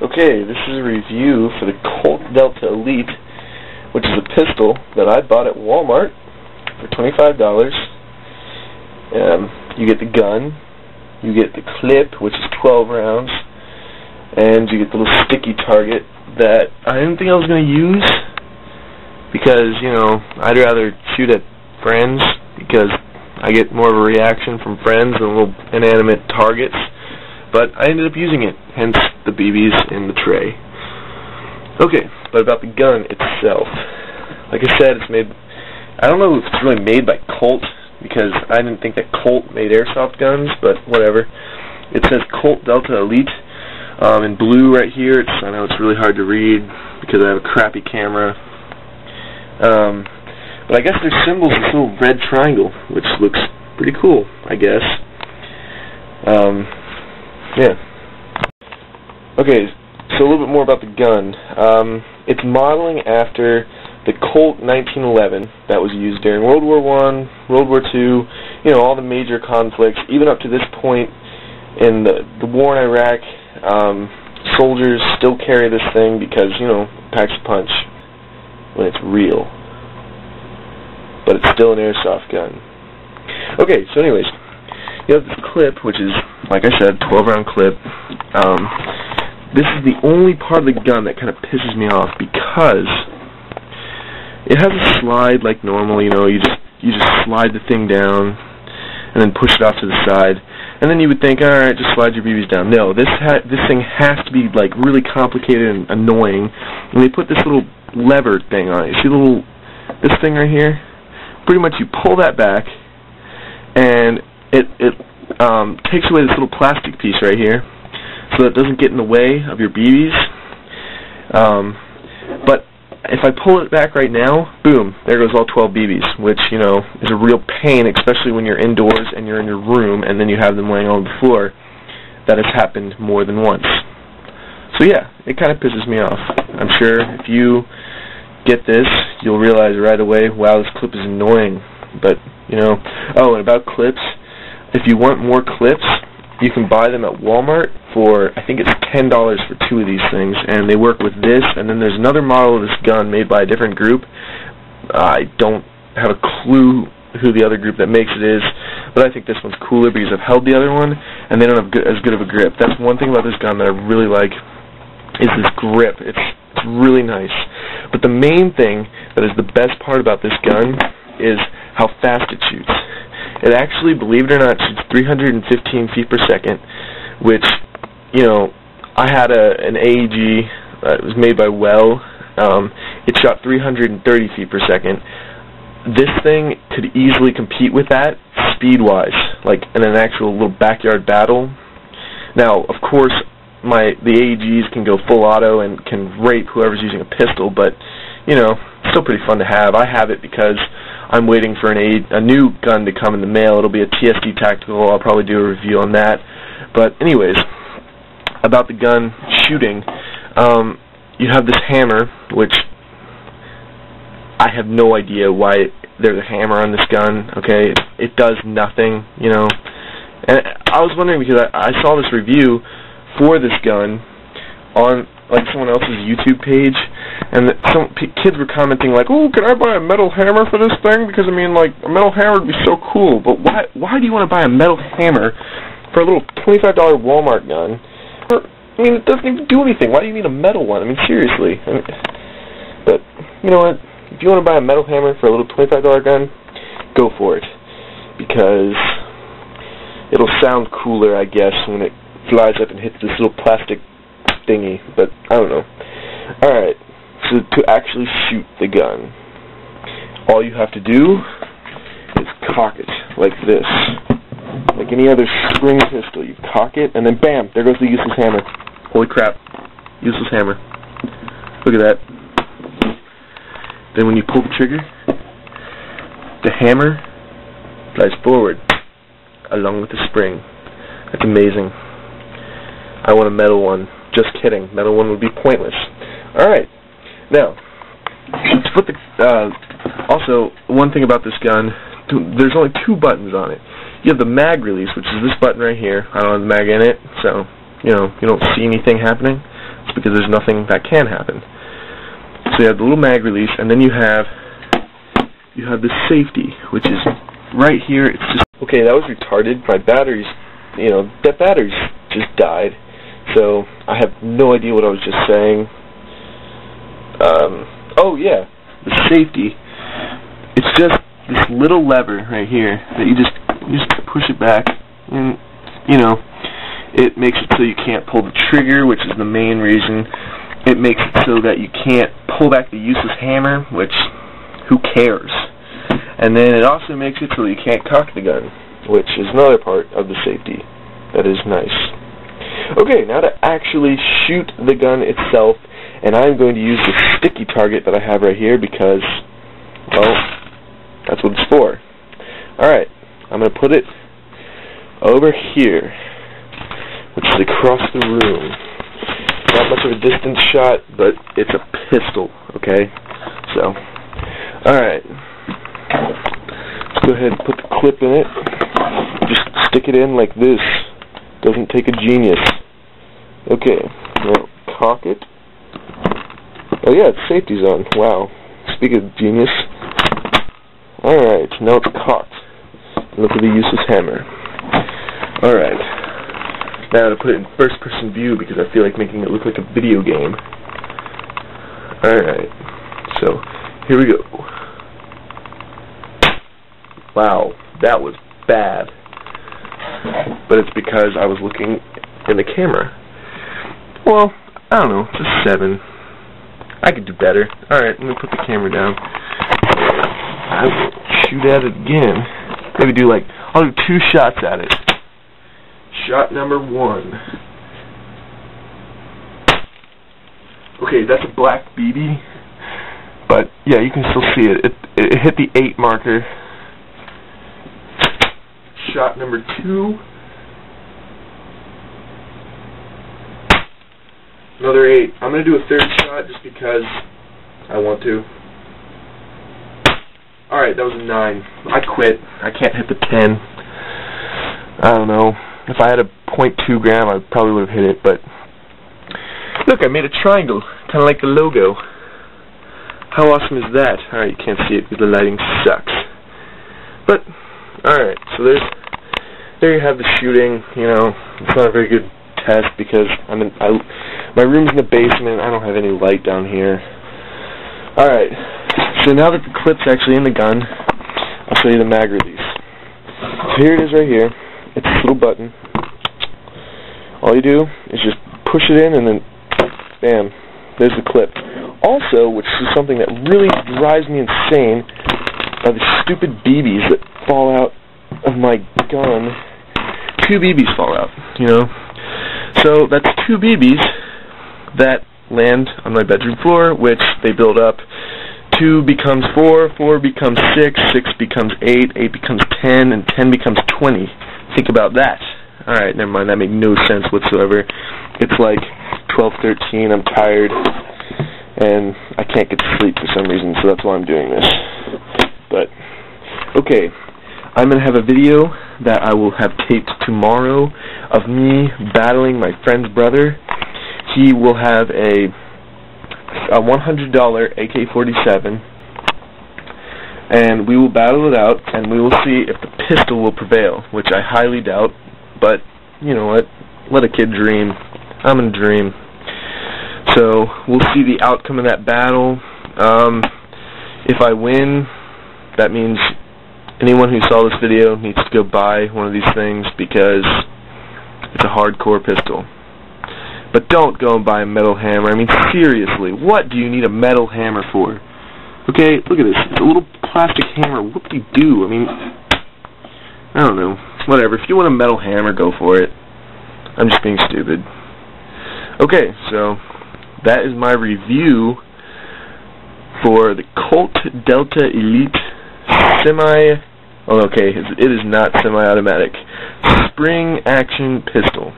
Okay, this is a review for the Colt Delta Elite, which is a pistol that I bought at Walmart for $25. You get the gun, you get the clip, which is 12 rounds, and you get the little sticky target that I didn't think I was going to use because, you know, I'd rather shoot at friends because I get more of a reaction from friends than little inanimate targets. But I ended up using it, hence the BBs in the tray. Okay, but about the gun itself. Like I said, it's made, I don't know if it's really made by Colt, because I didn't think that Colt made airsoft guns, but whatever. It says Colt Delta Elite in blue right here. I know it's really hard to read because I have a crappy camera. But I guess their symbol's this little red triangle, which looks pretty cool, I guess. Yeah. Okay, so a little bit more about the gun. It's modeling after the Colt 1911 that was used during World War I, World War II, you know, all the major conflicts. Even up to this point in the war in Iraq, soldiers still carry this thing because, you know, it packs a punch when it's real. But it's still an airsoft gun. Okay, so anyways, you have this clip, which is, like I said, 12-round clip. This is the only part of the gun that kind of pisses me off because it has a slide like normal. You know, you just slide the thing down and then push it off to the side, and then you would think, all right, just slide your BBs down. No, this thing has to be like really complicated and annoying. And they put this little lever thing on it. You see this thing right here? Pretty much, you pull that back, and it takes away this little plastic piece right here, so that it doesn't get in the way of your BBs. But if I pull it back right now, boom, there goes all 12 BBs, which, you know, is a real pain, especially when you're indoors and you're in your room and then you have them laying on the floor. That has happened more than once. So yeah, it kind of pisses me off. I'm sure if you get this, you'll realize right away, wow, this clip is annoying. But, you know, oh, and about clips, if you want more clips, you can buy them at Walmart for, I think it's $10 for 2 of these things, and they work with this, and then there's another model of this gun made by a different group. I don't have a clue who the other group that makes it is, but I think this one's cooler because I've held the other one, and they don't have as good of a grip. That's one thing about this gun that I really like, is this grip. It's really nice. But the main thing that is the best part about this gun is how fast it shoots. It actually, believe it or not, shoots 315 feet per second, which, you know, I had an AEG that was made by Well. It shot 330 feet per second. This thing could easily compete with that speed-wise, like in an actual little backyard battle. Now, of course, the AEGs can go full auto and can rape whoever's using a pistol, but, you know, it's still pretty fun to have. I have it because I'm waiting for a new gun to come in the mail. It'll be a TSD Tactical. I'll probably do a review on that. But anyways, about the gun shooting, you have this hammer, which I have no idea why there's a hammer on this gun. Okay, it does nothing, you know. And I was wondering because I saw this review for this gun on like someone else's YouTube page, and some kids were commenting like, "Oh, can I buy a metal hammer for this thing? Because I mean, like, a metal hammer would be so cool." But why do you want to buy a metal hammer for a little $25 Walmart gun? I mean, it doesn't even do anything. Why do you need a metal one? I mean, seriously. But you know what? If you want to buy a metal hammer for a little $25 gun, go for it, because it'll sound cooler, I guess, when it flies up and hits this little plastic thingy, but I don't know. Alright, so to actually shoot the gun, all you have to do is cock it like this. Like any other spring pistol, you cock it, and then bam, there goes the useless hammer. Holy crap, useless hammer. Look at that. Then when you pull the trigger, the hammer flies forward along with the spring. That's amazing. I want a metal one. Just kidding. Metal one would be pointless. Alright. Now, to put the... also, one thing about this gun, there's only 2 buttons on it. You have the mag release, which is this button right here. I don't have the mag in it, so, you know, you don't see anything happening. It's because there's nothing that can happen. So you have the little mag release, and then you have the safety, which is right here. It's just okay. That was retarded. My batteries, that batteries just died. So I have no idea what I was just saying. Oh yeah, the safety. It's just this little lever right here that you just push it back, and it makes it so you can't pull the trigger, which is the main reason. It makes it so that you can't pull back the useless hammer, which who cares? And then it also makes it so that you can't cock the gun, which is another part of the safety that is nice. Okay, now to actually shoot the gun itself, and I'm going to use the sticky target that I have right here because, well, that's what it's for. Alright, I'm going to put it over here, which is across the room. Not much of a distance shot, but it's a pistol, okay? So, alright. Let's go ahead and put the clip in it. Just stick it in like this. Doesn't take a genius. Okay, now cock it. Oh yeah, it's safety zone. Wow. Speaking of genius. Alright, now it's cocked. Look at the useless hammer. Alright. Now to put it in first person view because I feel like making it look like a video game. Alright. So, here we go. Wow, that was bad. But it's because I was looking in the camera. Well, I don't know, it's a 7. I could do better. Alright, let me put the camera down. I will shoot at it again. Maybe I'll do 2 shots at it. Shot number 1. Okay, that's a black BB. But, yeah, you can still see it. It hit the 8 marker. Shot number 2. Another 8. I'm going to do a 3rd shot just because I want to. Alright, that was a 9. I quit. I can't hit the 10. I don't know. If I had a .2 gram, I probably would have hit it, but look, I made a triangle, kind of like the logo. How awesome is that? Alright, you can't see it because the lighting sucks. But, alright, so there you have the shooting. It's not a very good test because my room's in the basement. I don't have any light down here. Alright, so now that the clip's actually in the gun, I'll show you the mag release. So here it is right here. It's this little button. All you do is just push it in and then, bam, there's the clip. Also, which is something that really drives me insane, are the stupid BBs that fall out of my gun. 2 BBs fall out, So that's 2 BBs that land on my bedroom floor, which they build up. 2 becomes 4, 4 becomes 6, 6 becomes 8, 8 becomes 10, and 10 becomes 20. Think about that. Alright, never mind, that made no sense whatsoever. It's like 12, 13, I'm tired, and I can't get to sleep for some reason, so that's why I'm doing this. But, okay, I'm going to have a video that I will have taped tomorrow of me battling my friend's brother. He will have a $100 AK-47, and we will battle it out, and we will see if the pistol will prevail, which I highly doubt, but, you know what, let a kid dream. I'm gonna dream. So, we'll see the outcome of that battle. If I win, that means anyone who saw this video needs to go buy one of these things, because it's a hardcore pistol. But don't go and buy a metal hammer. I mean, seriously, what do you need a metal hammer for? Okay, look at this. It's a little plastic hammer. What do you do? I mean, I don't know. Whatever. If you want a metal hammer, go for it. I'm just being stupid. Okay, so that is my review for the Colt Delta Elite it is not semi-automatic, spring action pistol.